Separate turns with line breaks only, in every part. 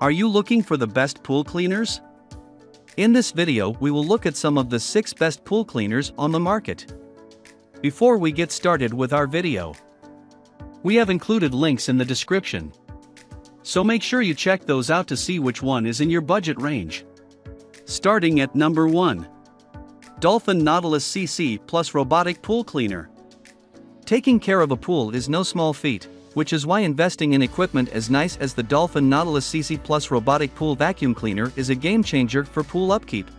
Are you looking for the best pool cleaners? In this video, we will look at some of the 6 best pool cleaners on the market. Before we get started with our video, we have included links in the description, so make sure you check those out to see which one is in your budget range. Starting at number 1. Dolphin Nautilus CC Plus Robotic Pool Cleaner. Taking care of a pool is no small feat, which is why investing in equipment as nice as the Dolphin Nautilus CC Plus Robotic Pool Vacuum Cleaner is a game changer for pool upkeep.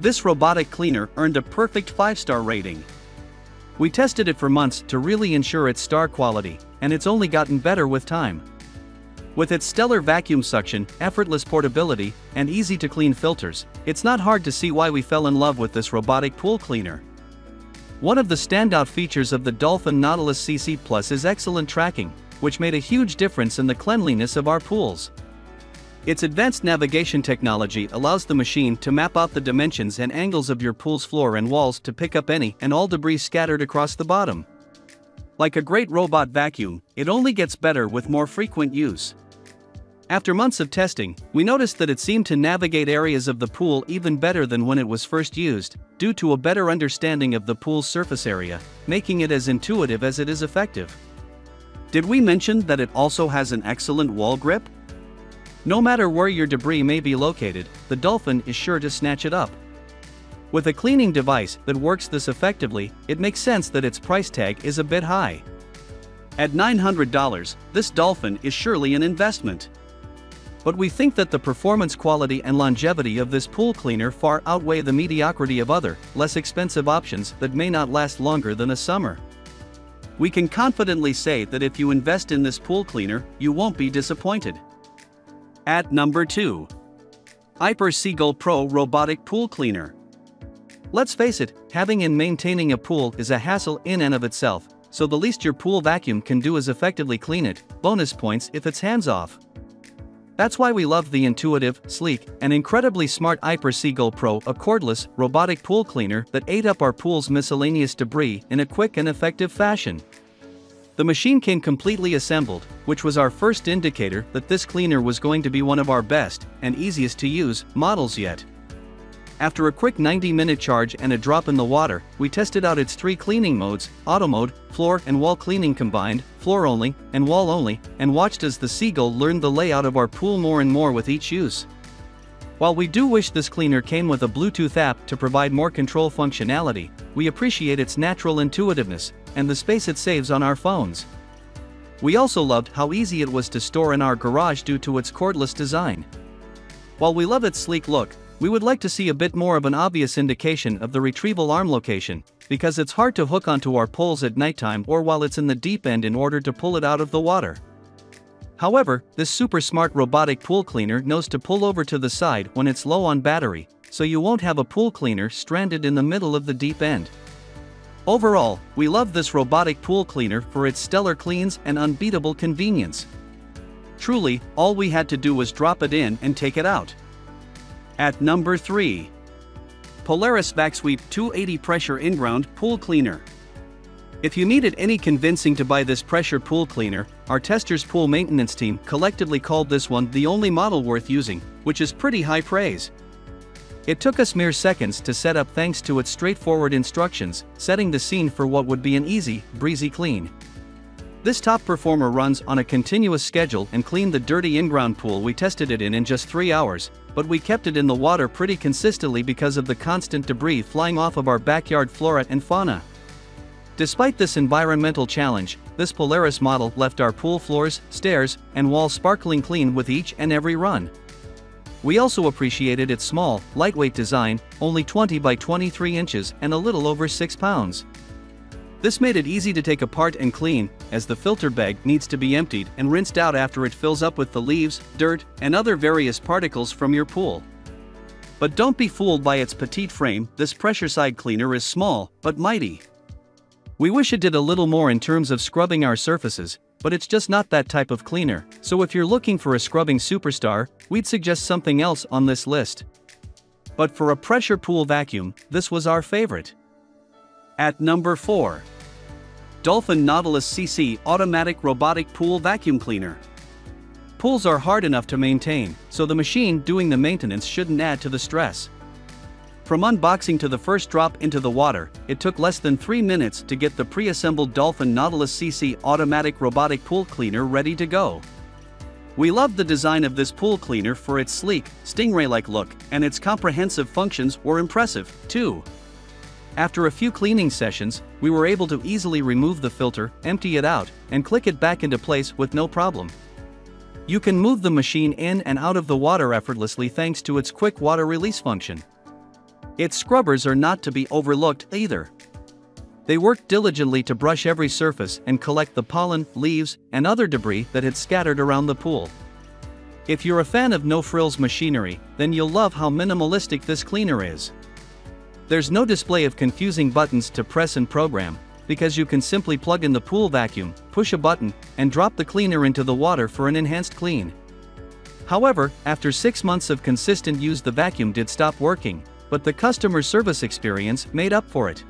This robotic cleaner earned a perfect 5-star rating. We tested it for months to really ensure its star quality, and it's only gotten better with time. With its stellar vacuum suction, effortless portability, and easy-to-clean filters, it's not hard to see why we fell in love with this robotic pool cleaner. One of the standout features of the Dolphin Nautilus CC Plus is excellent tracking, which made a huge difference in the cleanliness of our pools. Its advanced navigation technology allows the machine to map out the dimensions and angles of your pool's floor and walls to pick up any and all debris scattered across the bottom. Like a great robot vacuum, it only gets better with more frequent use. After months of testing, we noticed that it seemed to navigate areas of the pool even better than when it was first used, due to a better understanding of the pool's surface area, making it as intuitive as it is effective. Did we mention that it also has an excellent wall grip? No matter where your debris may be located, the Dolphin is sure to snatch it up. With a cleaning device that works this effectively, it makes sense that its price tag is a bit high. At $900, this Dolphin is surely an investment. But we think that the performance quality and longevity of this pool cleaner far outweigh the mediocrity of other, less expensive options that may not last longer than a summer. We can confidently say that if you invest in this pool cleaner, you won't be disappointed. At number 2. Aiper Seagull Pro Robotic Pool Cleaner. Let's face it, having and maintaining a pool is a hassle in and of itself, so the least your pool vacuum can do is effectively clean it, bonus points if it's hands-off. That's why we love the intuitive, sleek, and incredibly smart Aiper Seagull Pro, a cordless, robotic pool cleaner that ate up our pool's miscellaneous debris in a quick and effective fashion. The machine came completely assembled, which was our first indicator that this cleaner was going to be one of our best, and easiest to use, models yet. After a quick 90-minute charge and a drop in the water, we tested out its 3 cleaning modes: auto mode, floor and wall cleaning combined, floor only, and wall only, and watched as the Seagull learned the layout of our pool more and more with each use. While we do wish this cleaner came with a Bluetooth app to provide more control functionality, we appreciate its natural intuitiveness, and the space it saves on our phones. We also loved how easy it was to store in our garage due to its cordless design. While we love its sleek look, we would like to see a bit more of an obvious indication of the retrieval arm location, because it's hard to hook onto our poles at nighttime or while it's in the deep end in order to pull it out of the water. However, this super smart robotic pool cleaner knows to pull over to the side when it's low on battery, so you won't have a pool cleaner stranded in the middle of the deep end. Overall, we love this robotic pool cleaner for its stellar cleans and unbeatable convenience. Truly, all we had to do was drop it in and take it out. At number 3. Polaris Vac-Sweep 280 Pressure Inground Pool Cleaner. If you needed any convincing to buy this pressure pool cleaner, our testers' pool maintenance team collectively called this one the only model worth using, which is pretty high praise. It took us mere seconds to set up thanks to its straightforward instructions, setting the scene for what would be an easy, breezy clean. This top performer runs on a continuous schedule and cleaned the dirty Inground pool we tested it in just 3 hours, but we kept it in the water pretty consistently because of the constant debris flying off of our backyard flora and fauna. Despite this environmental challenge, this Polaris model left our pool floors, stairs, and walls sparkling clean with each and every run. We also appreciated its small, lightweight design, only 20 by 23 inches and a little over 6 pounds. This made it easy to take apart and clean, as the filter bag needs to be emptied and rinsed out after it fills up with the leaves, dirt, and other various particles from your pool. But don't be fooled by its petite frame, this pressure side cleaner is small, but mighty. We wish it did a little more in terms of scrubbing our surfaces, but it's just not that type of cleaner, so if you're looking for a scrubbing superstar, we'd suggest something else on this list. But for a pressure pool vacuum, this was our favorite. At number 4. Dolphin Nautilus CC Automatic Robotic Pool Vacuum Cleaner. pools are hard enough to maintain, so the machine doing the maintenance shouldn't add to the stress. From unboxing to the first drop into the water, it took less than 3 minutes to get the pre-assembled Dolphin Nautilus CC automatic robotic pool cleaner ready to go. We love the design of this pool cleaner for its sleek, stingray-like look, and its comprehensive functions were impressive, too. After a few cleaning sessions, we were able to easily remove the filter, empty it out, and click it back into place with no problem. You can move the machine in and out of the water effortlessly thanks to its quick water release function. Its scrubbers are not to be overlooked either. They worked diligently to brush every surface and collect the pollen, leaves, and other debris that had scattered around the pool. If you're a fan of no-frills machinery, then you'll love how minimalistic this cleaner is. There's no display of confusing buttons to press and program, because you can simply plug in the pool vacuum, push a button, and drop the cleaner into the water for an enhanced clean. However, after 6 months of consistent use, the vacuum did stop working, but the customer service experience made up for it.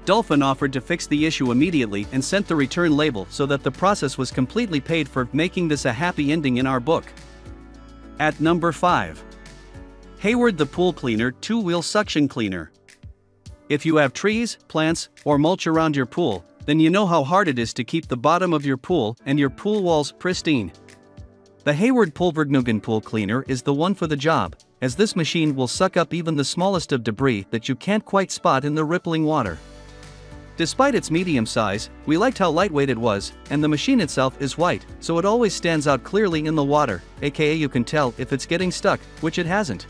Dolphin offered to fix the issue immediately and sent the return label so that the process was completely paid for, making this a happy ending in our book. At number 5. Hayward the Pool Cleaner 2-Wheel Suction Cleaner. If you have trees, plants, or mulch around your pool, then you know how hard it is to keep the bottom of your pool and your pool walls pristine. The Hayward Pulvergnugan Pool Cleaner is the one for the job, as this machine will suck up even the smallest of debris that you can't quite spot in the rippling water. Despite its medium size, we liked how lightweight it was, and the machine itself is white, so it always stands out clearly in the water, aka you can tell if it's getting stuck, which it hasn't.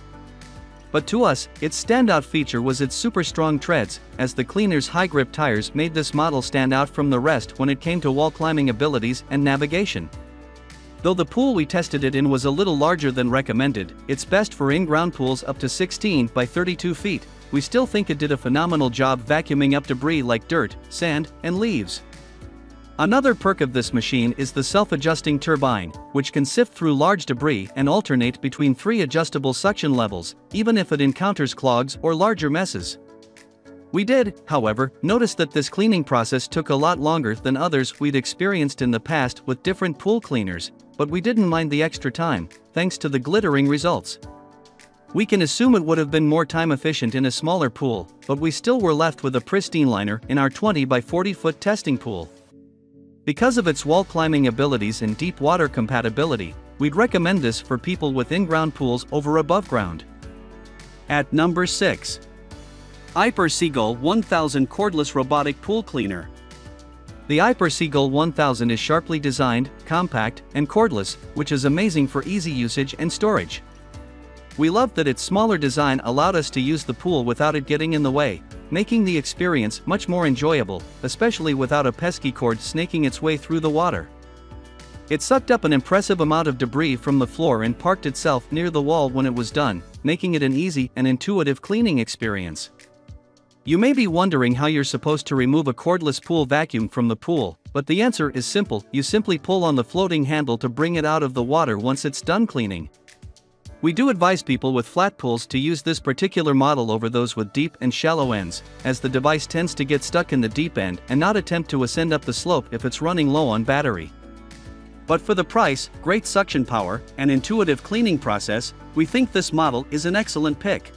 But to us, its standout feature was its super strong treads, as the cleaner's high-grip tires made this model stand out from the rest when it came to wall climbing abilities and navigation. Though the pool we tested it in was a little larger than recommended, it's best for in-ground pools up to 16 by 32 feet, we still think it did a phenomenal job vacuuming up debris like dirt, sand, and leaves. Another perk of this machine is the self-adjusting turbine, which can sift through large debris and alternate between 3 adjustable suction levels, even if it encounters clogs or larger messes. We did, however, notice that this cleaning process took a lot longer than others we'd experienced in the past with different pool cleaners, but we didn't mind the extra time, thanks to the glittering results. We can assume it would have been more time efficient in a smaller pool, but we still were left with a pristine liner in our 20 by 40 foot testing pool. Because of its wall climbing abilities and deep water compatibility, we'd recommend this for people with in-ground pools over above ground. At number 6. Aiper Seagull 1000 Cordless Robotic Pool Cleaner. The Aiper Seagull 1000 is sharply designed, compact, and cordless, which is amazing for easy usage and storage. We loved that its smaller design allowed us to use the pool without it getting in the way, making the experience much more enjoyable, especially without a pesky cord snaking its way through the water. It sucked up an impressive amount of debris from the floor and parked itself near the wall when it was done, making it an easy and intuitive cleaning experience. You may be wondering how you're supposed to remove a cordless pool vacuum from the pool, but the answer is simple: you simply pull on the floating handle to bring it out of the water once it's done cleaning. We do advise people with flat pools to use this particular model over those with deep and shallow ends, as the device tends to get stuck in the deep end and not attempt to ascend up the slope if it's running low on battery. But for the price, great suction power, and intuitive cleaning process, we think this model is an excellent pick.